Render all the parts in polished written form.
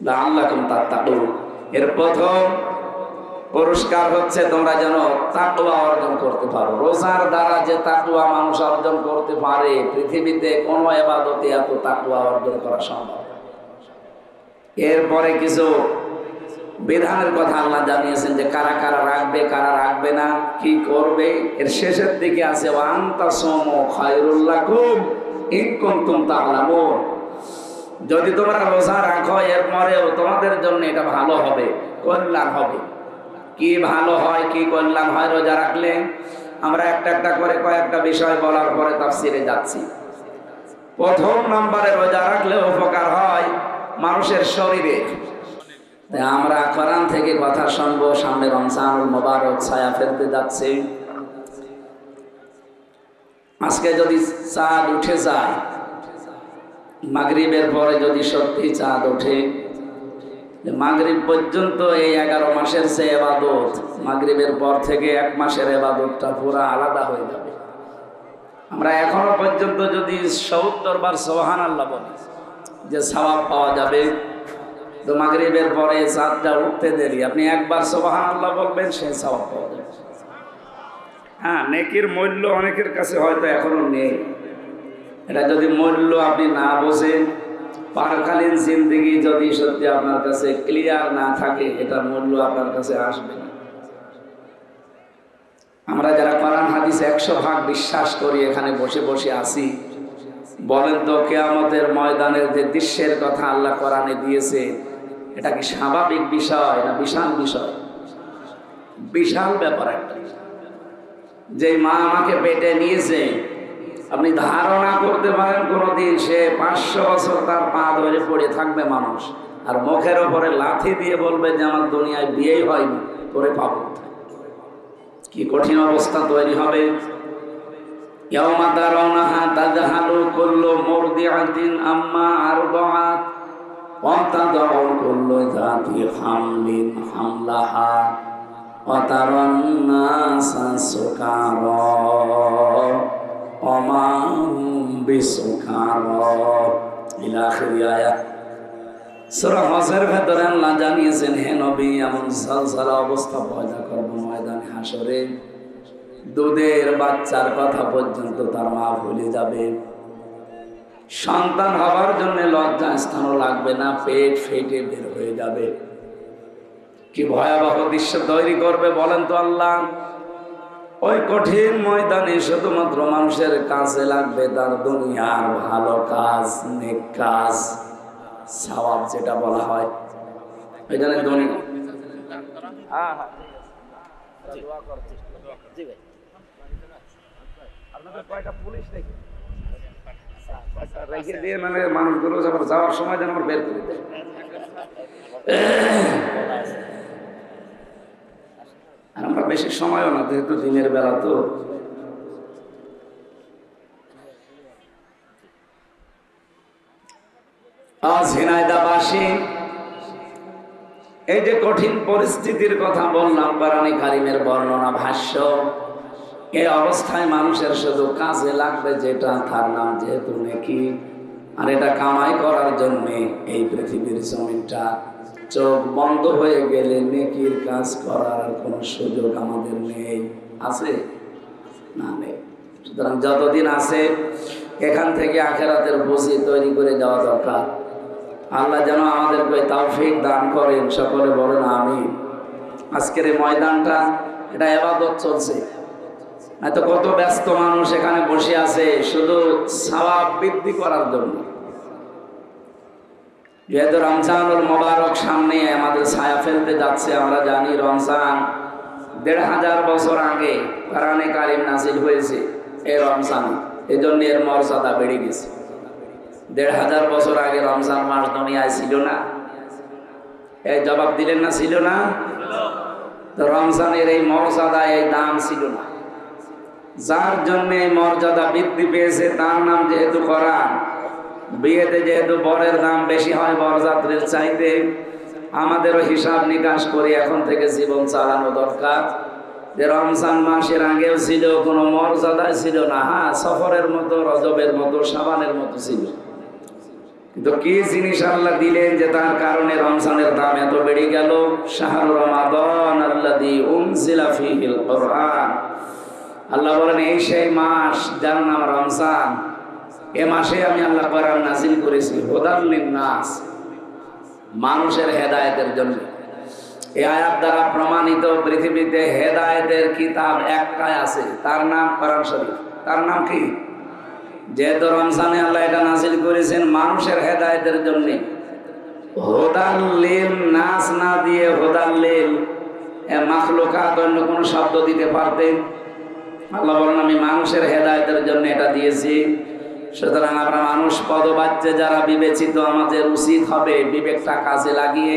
লাআল্লাকুম তাত্তাকুন। এর প্রথম পুরস্কার হচ্ছে তোমরা যেন তাকওয়া অর্জন করতে পারো। রোজার দ্বারা যে তাকওয়া মানুষ অর্জন করতে পারে, পৃথিবীতে কোনো ইবাদতে এত তাকওয়া অর্জন করা সম্ভব। এরপরে কিছু বিধানের কথা আল্লাহ জানিয়েছেন যে কারা কারা রাখবে, কারা রাখবে না, কি করবে। এর শেষের দিকে আছে ওয়া আনতাসুমু খায়রুল লাকুম ইন কুনতুম তা'লামুন। যদি তোমরা রোজা রাখো এরপরেও তোমাদের জন্য এটা ভালো হবে, কল্যাণ হবে। কি ভালো হয়, কি কল্যাণ হয় রোজা রাখলে? আমরা একটা একটা করে কয়েকটা বিষয় বলার পরে তাফসিরে যাচ্ছি। প্রথম নম্বরে রোজা রাখলে উপকার হয় মানুষের শরীরে। আমরা কোরআন থেকে কথা শুনবো। সামনে রমজানুল মুবারক ছায়া ফেলতে যাচ্ছে। আজকে যদি চাঁদ উঠে যায়, মাগরিবের পরে যদি সত্যি চাঁদ ওঠে, মাগরিব পর্যন্ত এই 11 মাসের যে ইবাদত, মাগরিবের পর থেকে 1 মাসের ইবাদতটা পুরো আলাদা হয়ে যাবে। আমরা এখনো পর্যন্ত যদি 70 বার সুবহানাল্লাহ বলি যে সওয়াব পাওয়া যাবে, তো মাগরিবের পরে চাঁদটা উঠতে দেরি, আপনি একবার সুবহানাল্লাহ বলবেন, সেই সওয়াব পাওয়া যাবে। হ্যাঁ, নেকির মূল্য অনেকের কাছে হয়তো এখনো নেই। এটা যদি মূল্য আপনি না বোঝেন, পারকালীন জিন্দেগি যদি সত্যি আপনার কাছে ক্লিয়ার না থাকে, এটার মূল্য আপনার কাছে আসবে না। আমরা যারা কোরআন হাদিস 100 ভাগ বিশ্বাস করি, এখানে বসে বসে আসি, বলেন তো কিয়ামতের ময়দানের যে দৃশ্যের কথা আল্লাহ কোরআনে দিয়েছে, এটা কি স্বাভাবিক বিষয় না বিশাল বিষয়? বিশাল ব্যাপার একটা। যে মা আমাকে পেটে নিয়েছে, আপনি ধারণা করতে পারেন কোনদিন সে 500 বছর তার পা ধরে পড়ে থাকবে মানুষ, আর মুখের ওপরে লাথি দিয়ে বলবে যে আমার দুনিয়ায় বিয়েই হয়নি, তোরে পাবো। কি কঠিন অবস্থা তৈরি হবে। ইয়াওমা তারাউনাহা তাযহালু কুল্লু মুরদিআতিন আম্মা আরদাআত ওয়া তাদাউ কুল্লু যাতি হামলিন হামলাহা ওয়া তারান নাসা সুকারা ওয়া মা হুম বিসুকারা ইলা আখির আয়াত। সূরা হজের ভেতরে আল্লাহ জানিয়েছেন, হে নবী, এমন ঝলঝলা অবস্থা পয়দা করবো ময়দানে হাসরে, দুধের বাচ্চার কথা পর্যন্ত তার মা ভুলে যাবে। সন্তান হওয়ার জন্য লজ্জা স্থানও লাগবে না, পেট ফেটে বের হয়ে যাবে। কি ভয়াবহ দৃশ্য তৈরি করবে বলেন তো আল্লাহ। ওই কঠিন ময়দানে শুধুমাত্র মানুষের কাজে লাগবে তার দুনিয়ার ভালো কাজ, নেক কাজ, সওয়াব যেটা বলা হয়। এই জন্য দুনিয়া রেখে দিয়ে মানে মানুষগুলো যাওয়ার সময় যেন বের করে দেয়। আর আমরা বেশি সময়ও না, যেহেতু দিনের বেলা। তো আজ ঝিনাইদহবাসী এই যে কঠিন পরিস্থিতির কথা বললাম, কোরআনে কারিমের বর্ণনা ভাষ্য, এই অবস্থায় মানুষের শুধু কাজে লাগবে যেটা, তার নাম যেহেতু নেকি। আর এটা কামাই করার জন্য এই পৃথিবীর জমিনটা চোখ বন্ধ হয়ে গেলে নেকির কাজ করার কোনো সুযোগ আমাদের নেই। আছে না? নেই। সুতরাং যতদিন আছে এখান থেকে আখিরাতের পুঁজি তৈরি করে যাওয়া দরকার। আল্লাহ যেন আমাদেরকে তৌফিক দান করেন, সকলে বলেন আমিন। আজকের এই ময়দানটা, এটা ইবাদত চলছে, এত কত ব্যস্ত মানুষ এখানে বসে আছে শুধু সওয়াব বৃদ্ধি করার জন্য। যেহেতু রমজানুল মুবারক সামনে আমাদের ছায়া ফেলতে যাচ্ছে, আমরা জানি রমজান 1500 বছর আগে কোরআনে কারিম নাযিল হয়েছে এই রমজান, এজন্য এর মর্যাদা বেড়ে গেছে। 1500 বছর আগে রমজান মাস দুনিয়ায় ছিল না? এই জবাব দিলেন না, ছিল না? তো রমজানের এই মর্যাদা, এই দাম ছিল না। যার জন্য এই মর্যাদা বৃদ্ধি পেয়েছে তার নাম যেহেতু কোরআন। বিয়েতে যেহেতু বরের দাম বেশি হয় বরযাত্রীর চাইতে, আমাদেরও হিসাব নিকাশ করে এখন থেকে জীবন চালানো দরকার। যে রমজান মাসের আগেও ছিল, কোনো মর্যাদা ছিল না। হ্যাঁ, সফরের মতো, রজবের মতো, শাবানের মতো ছিল, কিন্তু কি জিনিস আল্লাহ দিলেন যে তার কারণে রমজানের দাম এত বেড়ে গেল? শাহরু রমাদান আল্লাযী উনজিলা ফীহিল কুরআন। আল্লাহ বলেন এই সেই মাস যার নাম রমজান। এ মাসে আমি আল্লাহ কোরআন নাযিল করেছি হুদাল লিন-নাস, মানুষের হেদায়েতের জন্য। এই আয়াত দ্বারা প্রমাণিত পৃথিবীতে হেদায়েতের কিতাব একটাই আছে, তার নাম কোরআন শরীফ। তার নাম কি? যেহেতু রমজানে আল্লাহ এটা নাযিল করেছেন মানুষের হেদায়েতের জন্য, হুদাল লিন-নাস না দিয়ে হুদাল লিল মাখলুকাত অন্য কোন শব্দ দিতে পারতেন? আল্লাহ বলেন আমি মানুষের হেদায়েতের জন্য এটা দিয়েছি। সুতরাং আমরা মানুষ পদবাচ্যে যারা বিবেচিত, আমাদের উচিত হবে বিবেকটা কাজে লাগিয়ে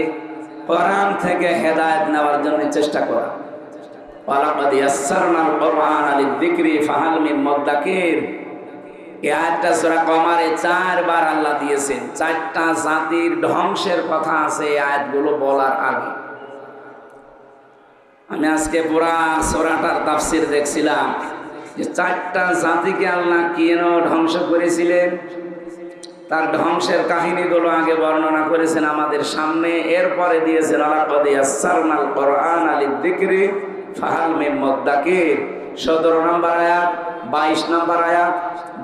কোরআন থেকে হেদায়েত নেওয়ার জন্য চেষ্টা করা। ওয়ালাকাদ ইয়াসসারনাল কুরআনা লিয-যিকরি ফাহাল মিন মুদ্দাকির। এই আয়াতটা সূরা কমারে 4 বার আল্লাহ দিয়েছেন। 4টা জাতির ধ্বংসের কথা আছে এই আয়াতগুলো বলার আগে। আমি আজকে পুরা সূরাটার তাফসীর দেখছিলাম যে 4টা জাতিকে আল্লাহ কেন ধ্বংস করেছিলেন, তার ধ্বংসের কাহিনীগুলো আগে বর্ণনা করেছেন আমাদের সামনে। এরপরে দিয়েছেন ওয়ালাকাদ ইয়াসসারনাল কুরআনা লিয-যিকরি ফাহাল মিন মুদ্দাকির। 17 নম্বর আয়াত, 22 নম্বর আয়াত,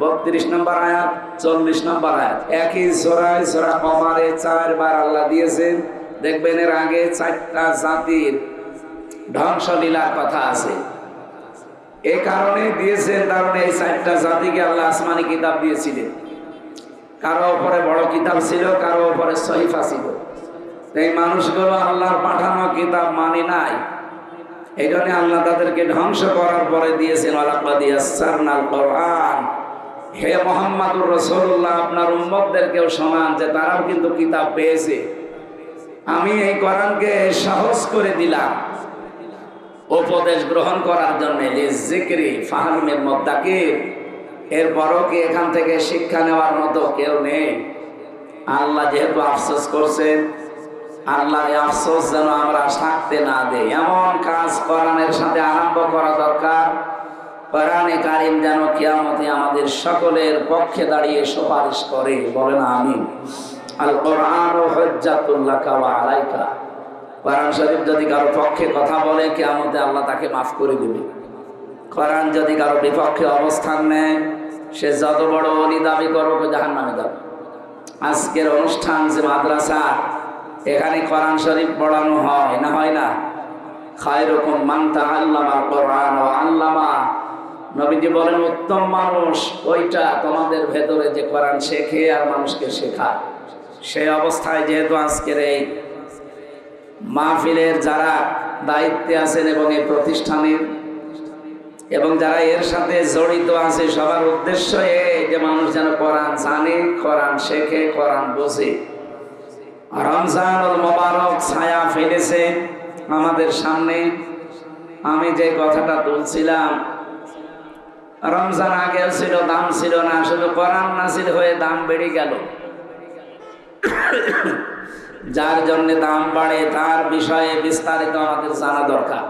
32 নম্বর আয়াত, 40 নম্বর আয়াত। একই সূরায় সূরা কমারে 4 বার আল্লাহ দিয়েছেন। দেখবেন এর আগে 4টা জাতির ধ্বংসলীলার কথা আছে। এই কারণে দিয়েছেন, কারণ এই 4টা জাতিকে আল্লাহ আসমানি কিতাব দিয়েছিলেন। কারো উপরে বড় কিতাব ছিল, কারো উপরে সহিফা ছিল। এই মানুষগুলো আল্লাহর পাঠানো কিতাব মানে নাই, এই জন্য আল্লাহ তাদেরকে ধ্বংস করার পরে দিয়েছেন ওয়ালাকাদ ইয়াসসারনাল কুরআন। হে মুহাম্মদুর রাসূলুল্লাহ, আপনার উম্মতদেরকেও শোনান যে তারাও কিন্তু কিতাব পেয়েছে। আমি এই কোরআনকে সহজ করে দিলাম উপদেশ গ্রহণ করার জন্য, লিয-যিকরি ফাহাল মিন মুদ্দাকির। এরপরও কি এখান থেকে শিক্ষা নেওয়ার মতো কেউ নেই? আল্লাহ যেহেতু আফসোস করছেন, আল্লাহ এই আফসোস যেন আমরা থাকতে না দেই, এমন কাজ কোরআনের সাথে আরম্ভ করা দরকার। কোরআনে কারীম যেন কিয়ামতে আমাদের সকলের পক্ষে দাঁড়িয়ে সুপারিশ করে। বলেন আমিন। আল কোরআনু হুজ্জাতুল লাকা ওয়া আলাইকা। কোরআন শরীফ যদি কারো পক্ষে কথা বলে কিয়ামতে আল্লাহ তাকে মাফ করে দেবে। কোরআন যদি কারো বিপক্ষে অবস্থান নেয়, সে যত বড় ওলি দাবি করুক জাহান্নামে যাবে। আজকের অনুষ্ঠান যে মাদ্রাসা, এখানে কোরআন শরীফ পড়ানো হয় না হয় না? খায়রুকুম মান তাআল্লামাল কোরআন ওয়া আল্লামা। নবীজি বলেন উত্তম মানুষ ওইটা তোমাদের ভেতরে যে কোরআন শেখে আর মানুষকে শেখায়। সেই অবস্থায় যেহেতু আজকের এই মাহফিলের যারা দায়িত্বে আছেন এবং এই প্রতিষ্ঠানের এবং যারা এর সাথে জড়িত আছে, সবার উদ্দেশ্য এই যে মানুষ যেন কোরআন জানে, কোরআন শেখে, কোরআন বোঝে। রমজানুল মুবারক ছায়া ফেলেছে আমাদের সামনে। আমি যে কথাটা তুলছিলাম, রমজান আগে ছিল দাম ছিল না, শুধু কোরআন নাযিল হয়ে দাম বেড়ে গেল। যার জন্য দাম বাড়ে তার বিষয়ে বিস্তারিত আমাদের জানা দরকার।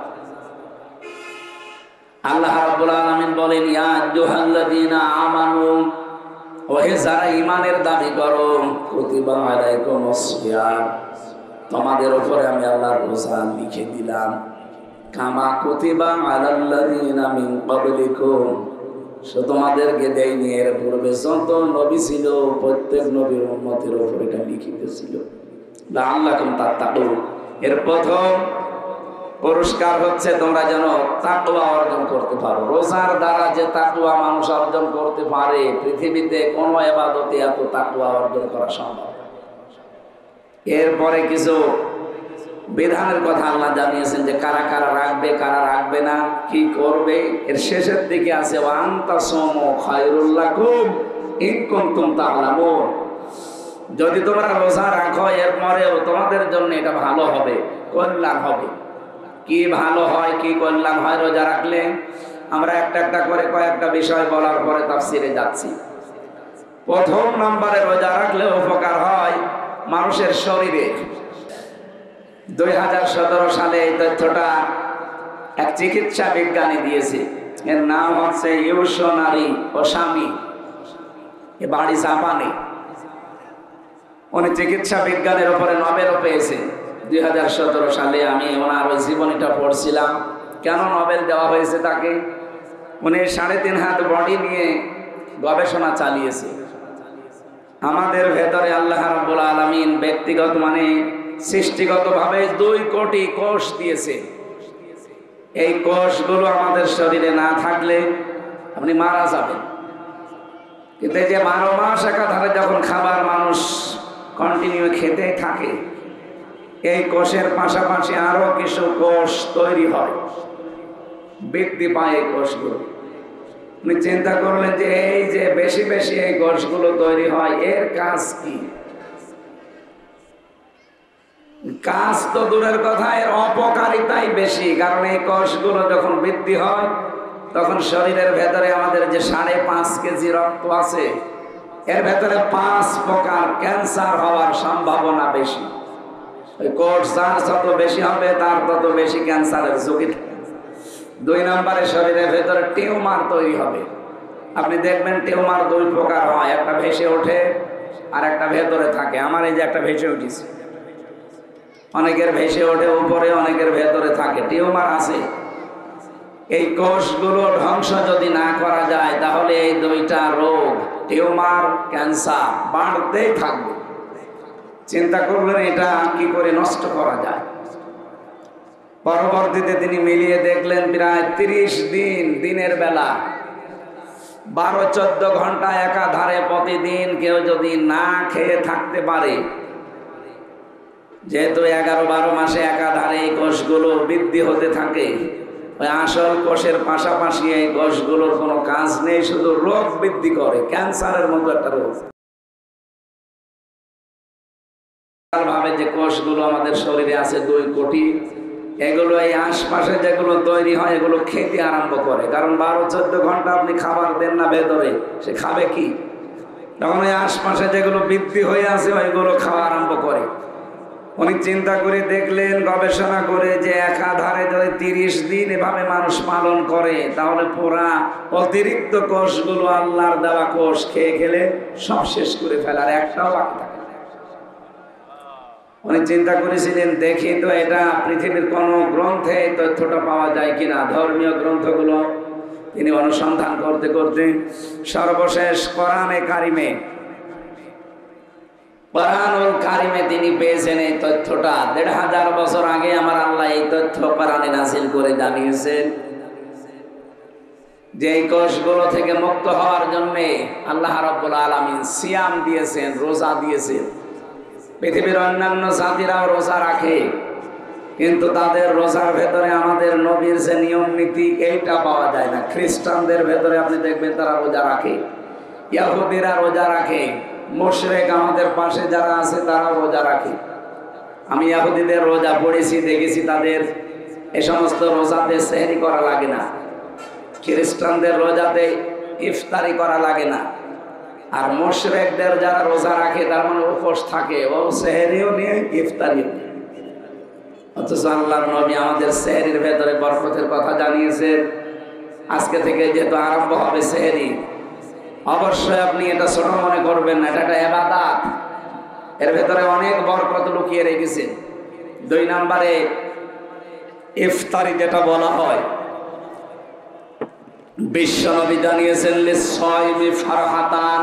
আল্লাহ রাব্বুল আলামিন বলেন ইয়া আইয়ুহাল্লাযীনা আমানু, ওহে যারা ঈমানের দাবি করো, কুতিবা আলাইকুমুস সিয়াম, তোমাদের উপরে আমি আল্লাহর রোজা লিখে দিলাম। কামা কুতিবা আলাল্লাযীনা মিন ক্বাবলিকুম, তোমাদেরকে দেয়নি এর পূর্বে যত নবী ছিল প্রত্যেক নবীর উম্মতের উপরে এটা লিখিত ছিল। লাআল্লাকুম তাত্তাকুন। এর প্রথম পুরস্কার হচ্ছে তোমরা যেন তাকওয়া অর্জন করতে পারো। রোজার দ্বারা যে তাকওয়া মানুষ অর্জন করতে পারে, পৃথিবীতে কোনো ইবাদতে এত তাকওয়া অর্জন করা সম্ভব। এরপরে কিছু বিধানের কথা আল্লাহ জানিয়েছেন যে কারা কারা রাখবে, কারা রাখবে না, কি করবে। এর শেষের দিকে আছে ওয়া আনতাসুমু খায়রুল লাকুম ইন কুনতুম তা'লামুন। যদি তোমরা রোজা রাখো এরপরেও তোমাদের জন্য এটা ভালো হবে, কল্যাণ হবে। কি ভালো হয়, কি কল্যাণ হয় রোজা রাখলে, আমরা একটা একটা করে কয়েকটা বিষয় বলার পরে তাফসিরে যাচ্ছি। প্রথম নম্বরে রোজা রাখলে উপকার হয় মানুষের শরীরে। 2017 সালে এই তথ্যটা এক চিকিৎসা বিজ্ঞানী দিয়েছে। এর নাম হচ্ছে ইউশোনারি ওসামি। এ বাড়ি জাপানে। উনি চিকিৎসা বিজ্ঞানের উপরে নোবেলও পেয়েছে 2017 সালে। আমি ওনার ওই জীবনীটা পড়ছিলাম, কেন নোবেল দেওয়া হয়েছে তাকে। উনি 3.5 হাত বডি নিয়ে গবেষণা চালিয়েছে। আমাদের ভেতরে আল্লাহ রাব্বুল আলামিন ব্যক্তিগত মানে সৃষ্টিগতভাবে 2 কোটি কোষ দিয়েছে। এই কোষগুলো আমাদের শরীরে না থাকলে আপনি মারা যাবেন। কিন্তু এই যে 12 মাস একাধারে যখন খাবার মানুষ কন্টিনিউ খেতে থাকে, এই কোষের পাশাপাশি আরো কিছু কোষ তৈরি হয়, বৃদ্ধি পায় এই কোষগুলো। আপনি চিন্তা করলেন যে এই যে বেশি বেশি এই কোষগুলো তৈরি হয়, এর কাজ কি? কাজ তো দূরের কথা, এর অপকারিতাই বেশি। কারণ এই কোষগুলো যখন বৃদ্ধি হয় তখন শরীরের ভেতরে আমাদের যে 5.5 কেজি রক্ত আছে, এর ভেতরে 5 প্রকার ক্যান্সার হওয়ার সম্ভাবনা বেশি। ওই কোষ যার যত বেশি হবে তার তত বেশি ক্যান্সারের ঝুঁকি থাকে। 2 নম্বরে শরীরের ভেতরে টিউমার তৈরি হবে। আপনি দেখবেন টিউমার 2 প্রকার হয়, একটা ভেসে ওঠে আর একটা ভেতরে থাকে। আমার এই যে একটা ভেসে উঠেছে, অনেকের ভেসে ওঠে উপরে, অনেকের ভেতরে থাকে। টিউমার আছে। এই কোষগুলো ধ্বংস যদি না করা যায় তাহলে এই 2টা রোগ, টিউমার, ক্যান্সার বাড়তেই থাকবে। চিন্তা করবেন এটা কি করে নষ্ট করা যায়। পরবর্তীতে তিনি মিলিয়ে দেখলেন প্রায় 30 দিন, দিনের বেলা 12-14 ঘন্টা একাধারে প্রতিদিন কেউ যদি না খেয়ে থাকতে পারে, যেহেতু 11-12 মাসে একাধারে এই কোষগুলো বৃদ্ধি হতে থাকে, ওই আসল কোষের পাশাপাশি এই কোষগুলোর কোনো কাজ নেই, শুধু রোগ বৃদ্ধি করে, ক্যান্সারের মতো একটা রোগ। ভাবে যে কোষগুলো আমাদের শরীরে আছে 2 কোটি, এগুলো এই আশপাশে যেগুলো তৈরি হয় এগুলো খেতে আরম্ভ করে। কারণ 12-14 ঘন্টা আপনি খাবার দেন না ভেতরে, সে খাবে কি? তখন ওই আশপাশে যেগুলো বৃদ্ধি হয়ে আছে ওইগুলো খাওয়া আরম্ভ করে। উনি চিন্তা করে দেখলেন, গবেষণা করে, যে একাধারে যদি 30 দিন এভাবে মানুষ পালন করে তাহলে পুরা অতিরিক্ত কোষগুলো, আল্লাহর দেওয়া কোষ, খেয়ে খেলে সব শেষ করে ফেলার একটাও বাকি থাকে। উনি চিন্তা করেছিলেন দেখি তো এটা পৃথিবীর কোন গ্রন্থে এই তথ্যটা পাওয়া যায় কিনা। ধর্মীয় গ্রন্থগুলো তিনি অনুসন্ধান করতে করতে সর্বশেষ কোরআনুল কারিমে তিনি পেয়েছেন এই তথ্যটা। 1500 বছর আগে আমার আল্লাহ এই তথ্য কোরআনে নাযিল করে জানিয়েছেন যে এই কোষগুলো থেকে মুক্ত হওয়ার জন্য আল্লাহ রাব্বুল আলামিন সিয়াম দিয়েছেন, রোজা দিয়েছেন। পৃথিবীর অন্যান্য জাতিরাও রোজা রাখে, কিন্তু তাদের রোজার ভেতরে আমাদের নবীর যে নিয়ম নীতি এইটা পাওয়া যায় না। খ্রিস্টানদের ভেতরে আপনি দেখবেন তারা রোজা রাখে, ইহুদিরা রোজা রাখে, মুশরিক আমাদের পাশে যারা আছে তারাও রোজা রাখে। আমি ইহুদিদের রোজা পড়েছি, দেখেছি তাদের এই সমস্ত রোজাতে সেহরি করা লাগে না। খ্রিস্টানদের রোজাতে ইফতারি করা লাগে না। আর মুশরিকদের যারা রোজা রাখে তার মানে উপোস থাকে, ও সেহরিও নিয়ে ইফতারিও নিয়ে। অথচ আল্লাহর নবী আমাদের সেহরির ভেতরে বরকতের কথা জানিয়েছেন। আজকে থেকে যেহেতু আরম্ভ হবে সেহরি, অবশ্যই আপনি এটা ছোট মনে করবেন না, এটা একটা ইবাদত। এর ভেতরে অনেক বরকত লুকিয়ে রেখেছেন। 2 নম্বরে ইফতারি যেটা বলা হয়, বিশ্বনবী জানিয়েছেন লিসাইমি ফারহাতান,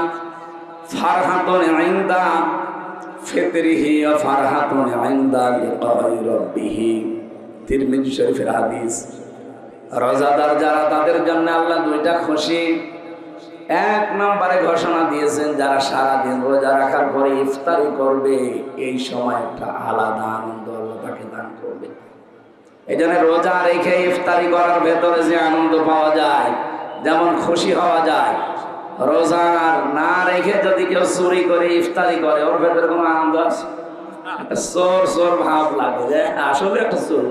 ফারহাতুন ইনদা ফিতরিহি ওয়া ফারহাতুন ইনদা লিকাই রাব্বিহি। তিরমিজি শরীফের হাদিস। রোজাদার যারা, তাদের জন্য আল্লাহ 2টা খুশি। 1 নম্বরে ঘোষণা দিয়েছেন যারা সারাদিন রোজা রাখার পরে ইফতারি করবে, এই সময় একটা আলাদা আনন্দ আল্লাহ তাকে দান করবে। এই জন্য রোজা রেখে ইফতারি করার ভেতরে যে আনন্দ পাওয়া যায়, যেমন খুশি হওয়া যায়, রোজা না রেখে যদি কেউ চুরি করে ইফতারি করে, ওর ভেতরে কোনো আনন্দ আছে? একটা চোর চোর ভাব লাগে, যে আসলে একটা চোর।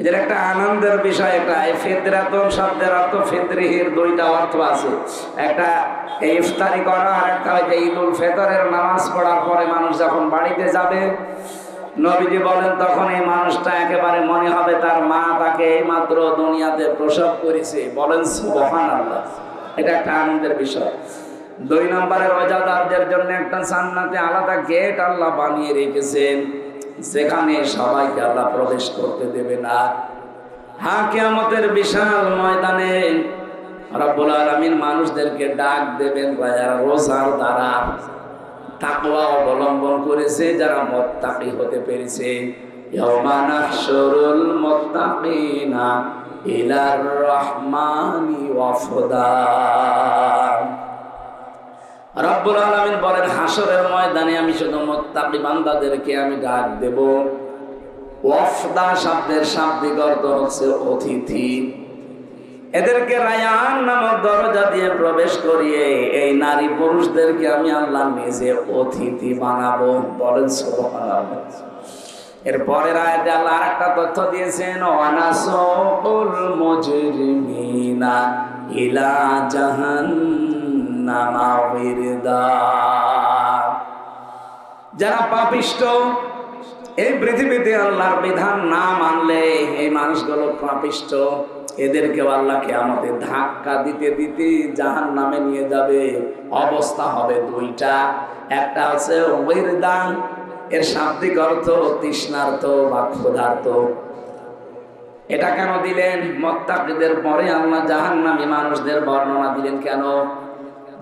এদের একটা আনন্দের বিষয়। একটা ফিতরাতুন শব্দের অর্থ ফিতরিহির 2টা অর্থ আছে। একটা ইফতারি করা, আর একটা হচ্ছে ঈদুল ফিতরের নামাজ পড়ার পরে মানুষ যখন বাড়িতে যাবে, নবীজি বলেন তখন এই মানুষটা একেবারে মনে হবে তার মা তাকে এইমাত্র দুনিয়াতে প্রসব করেছে। বলেন সুবহানাল্লাহ। এটা একটা আনন্দের বিষয়। দুই নম্বরে রোজাদারদের জন্য একটা জান্নাতে আলাদা গেট আল্লাহ বানিয়ে রেখেছেন, যেখানে সবাইকে আল্লাহ প্রবেশ করতে দেবে না। হ্যাঁ, কিয়ামতের বিশাল ময়দানে রব্বুল আলামিন মানুষদেরকে ডাক দেবেন, যারা রোজার দ্বারা তাকওয়া অবলম্বন করেছে, যারা মুত্তাকি হতে পেরেছে। ইয়াউমা নাহশুরুল মুত্তাকিনা ইলার রহমানি ওয়াফদা। রব্বুল আলামিন বলেন, হাসরের ময়দানে আমি শুধু মুত্তাকি বান্দাদেরকে আমি ডাক দেব। ওয়াফদা শব্দের শাব্দিক অর্থ হচ্ছে অতিথি। এদেরকে রায়ান নামক দরজা দিয়ে প্রবেশ করিয়ে এই নারী পুরুষদেরকে আমি আল্লাহ নিজে অতিথি বানাবো। বলেন সুবহানাল্লাহ। এর পরের আয়াতে আল্লাহ আরেকটা তথ্য দিয়েছেন, ওয়ানাসুকুল মুজরিমিনা ইলা জাহান্নামা ওয়িরদা। যারা পাপিষ্ঠ, এই পৃথিবীতে আল্লাহর বিধান না মানলে এই মানুষগুলো পাপিষ্ঠ, এদেরকেও আল্লাহ কিয়ামতে ধাক্কা দিতে দিতে জাহান্নামে নিয়ে যাবে। অবস্থা হবে দুইটা, একটা হচ্ছে ওয়িরদা, এর শাব্দিক অর্থ তৃষ্ণার্ত বা ক্ষুধার্ত। এটা কেন দিলেন? মুত্তাকিদের পরে আল্লাহ জাহান্নামী মানুষদের বর্ণনা দিলেন কেন?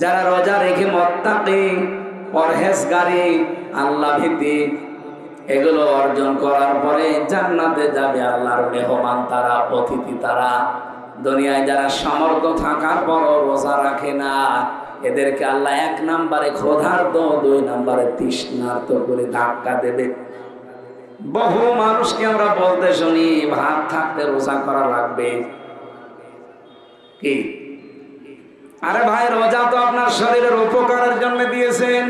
যারা রোজা রেখে মুত্তাকি, পরহেজগারী, আল্লাহ ভীতি এগুলো অর্জন করার পরে জান্নাতে যাবে আল্লাহর মেহমান তারা, অতিথি তারা। দুনিয়ায় যারা সামর্থ্য থাকার পরও রোজা রাখে না, এদেরকে আল্লাহ এক নম্বরে ক্ষুধার্ত, দুই নম্বরে তৃষ্ণার্ত করে ধাক্কা দেবে। বহু মানুষকে আমরা বলতে শুনি, ভাত থাকতে রোজা করা লাগবে। কি? আরে ভাই, রোজা তো আপনার শরীরের উপকারের জন্য দিয়েছেন।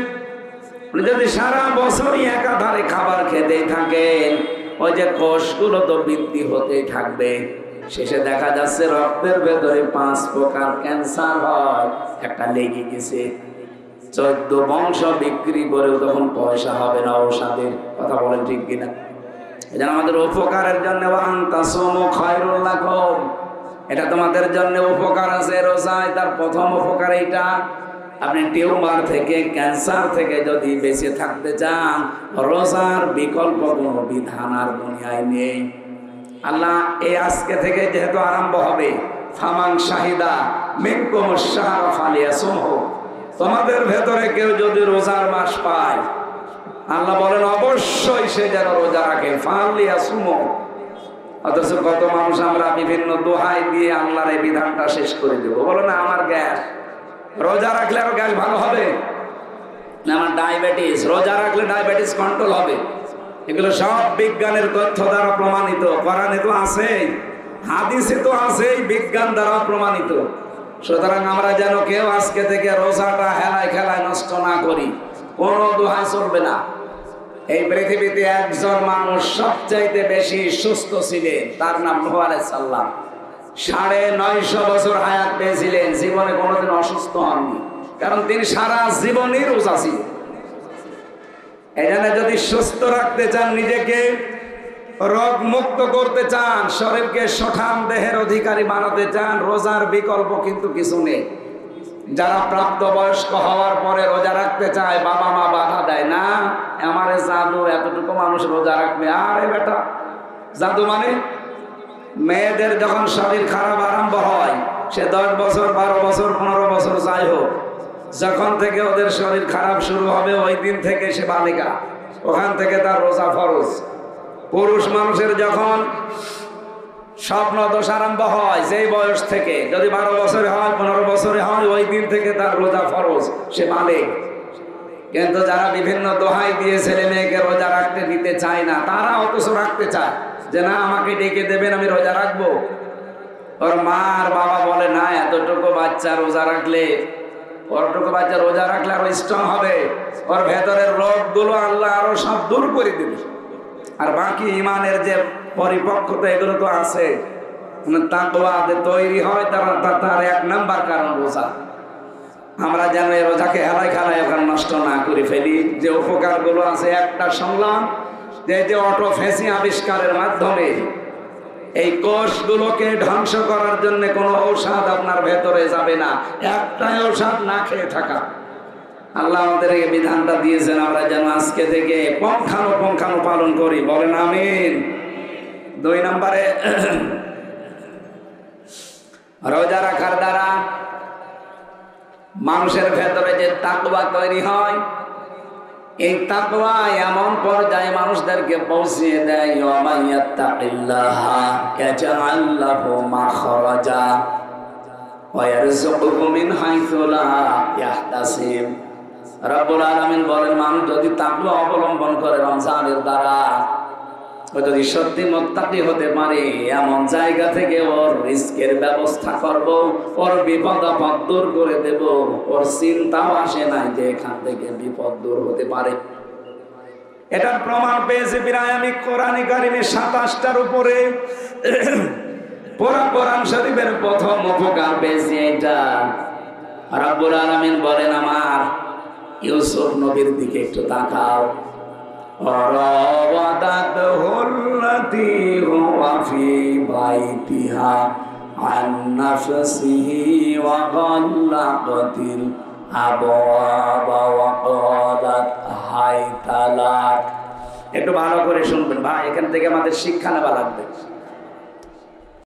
যদি সারা বছরই একাধারে খাবার খেতেই থাকেন, ওই যে কোষগুলো তো বৃদ্ধি হতেই থাকবে। শেষে দেখা যাচ্ছে রক্তের ভেতরে 5 প্রকার ক্যান্সার হয়। একটা লেগে গেছে, 14 বংশ বিক্রি করেও তখন পয়সা হবে না ঔষধের। কথা বলেন ঠিক কিনা? এটা আমাদের উপকারের জন্য, এটা তোমাদের জন্য উপকার আছে রোজায়। তার প্রথম উপকার এইটা, আপনি টিউমার থেকে, ক্যান্সার থেকে যদি বেঁচে থাকতে চান, রোজার বিকল্প কোনো বিধান আর দুনিয়ায় নেই। আল্লাহ এই আজকে থেকে যেহেতু আরম্ভ হবে, ফামান শাহিদা মিনকুমুশ শাহরা ফালিয়াসুমহু, তোমাদের ভেতরে কেউ যদি রোজার মাস পায়, আল্লাহ বলেন অবশ্যই সে যেন রোজা রাখে। ফালিয়াসুমহু। অথচ কত মানুষ আমরা বিভিন্ন দোহাই দিয়ে আল্লাহর এই বিধানটা শেষ করে দেবো। বলো না, আমার গ্যাস, রোজা রাখলে আরো গ্যাস ভালো হবে না, আমার ডায়াবেটিস, রোজা রাখলে ডায়াবেটিস কন্ট্রোল হবে। এগুলো সব বিজ্ঞানের তথ্য দ্বারা প্রমাণিত। কোরআনে তো আছেই, হাদিসে তো আছেই, বিজ্ঞান দ্বারা প্রমাণিত। সুতরাং আমরা যেন কেউ আজকে থেকে রোজাটা হেলায় খেলায় নষ্ট না করি, কোনো দোহাই চলবে না। এই পৃথিবীতে একজন মানুষ সবচাইতে বেশি সুস্থ ছিলেন, তার নাম নূহ আলাইহিস সালাম। 950 বছর হায়াত পেয়েছিলেন, জীবনে কোনোদিন অসুস্থ হননি, কারণ তিনি সারা জীবনই রোজা ছিলেন। এখানে যদি সুস্থ রাখতে চান, নিজেকে রোগ মুক্ত করতে চান, শরীরকে সঠাম দেহের অধিকারী বানাতে চান, রোজার বিকল্প কিন্তু কিছু নেই। যারা প্রাপ্তবয়স্ক হওয়ার পরে রোজা রাখতে চায়, বাবা মা বাধা দেয়, না আমারে জাদু, এতটুকু মানুষ রোজা রাখবে। আরে বেটা, জাদু মানে? মেয়েদের যখন শরীর খারাপ আরম্ভ হয়, সে 10 বছর, 12 বছর, 15 বছর যাই হোক, যখন থেকে ওদের শরীর খারাপ শুরু হবে, ওই দিন থেকে সে বালিকা, ওখান থেকে তার রোজা ফরজ। পুরুষ মানুষের যখন স্বপ্ন দোষ আরম্ভ হয়, সেই বয়স থেকে, যদি 12 বছরে হয়, 15 বছরে হয়, ওই দিন থেকে তার রোজা ফরজ, সে বালিক। কিন্তু যারা বিভিন্ন দোহাই দিয়ে ছেলে মেয়েকে রোজা রাখতে দিতে চায় না, তারা অথচ রাখতে চায় যে না, আমাকে ডেকে দেবেন, আমি রোজা রাখবো। ওর মা আর বাবা বলে না, এতটুকু বাচ্চা রোজা রাখলে, ওরটুকু বাচ্চা রোজা রাখলে আরো স্ট্রং হবে, ওর ভেতরের রোগগুলো আল্লাহ আরো সব দূর করে দেবে। আর বাকি ইমানের যে পরিপক্কতা, এগুলো তো আছে, তাকওয়া তৈরি হয়, তার 1 নাম্বার কারণ রোজা। আমরা যেন এই রোজাকে হেলায় খেলায় ওখানে নষ্ট না করে ফেলি। যে উপকারগুলো আছে, একটা শুনলাম যে অটোফেসি আবিষ্কারের মাধ্যমে এই কোষগুলোকে ধ্বংস করার জন্য কোনো ঔষধ আপনার ভেতরে যাবে না, একটাই ঔষধ না খেয়ে থাকা। আল্লাহ আমাদের এই বিধানটা দিয়েছেন, আমরা যেন আজকে থেকে পঙ্খানো পালন করি, বলেন আমিন। 2 নম্বরে, রোজা রাখার দ্বারা মানুষের ভেতরে যে তাকওয়া তৈরি হয়, এই তাকওয়া এমন পর্যায়ে মানুষদেরকে পৌঁছিয়ে দেয়, ইয়ামাইয়াত্তাকিল্লাহা ইয়াজআল লাহু মাখরাজা ওয়া ইয়ারযুকুহু মিন হাইসু লা ইয়াহতাসিব। রব্বুল আলামিন বলেন, মানুষ যদি তাকওয়া অবলম্বন করে রমজানের দ্বারা, ও যদি সত্যি মুত্তাকি হতে পারে, এমন জায়গা থেকে ওর রিজকের ব্যবস্থা করব, ওর বিপদ আপদ দূর করে দেব, ওর চিন্তাও আসে নাই যে এখান থেকে বিপদ দূর হতে পারে। এটার প্রমাণ পেয়েছে প্রায় আমি কোরআনে কারিমে 27টার উপরে। কোরআন শরীফের প্রথম উপকার পেয়েছি এটা। রব্বুল আলামিন বলেন, আমার ইউসুফ নবীর দিকে একটু তাকাও। وراودته التي هو في بيتها عن نفسه وغلقت الأبواب وقالت هيت لك। একটু ভালো করে শুনবেন ভাই, এখান থেকে আমাদের শিক্ষা নেওয়া লাগবে।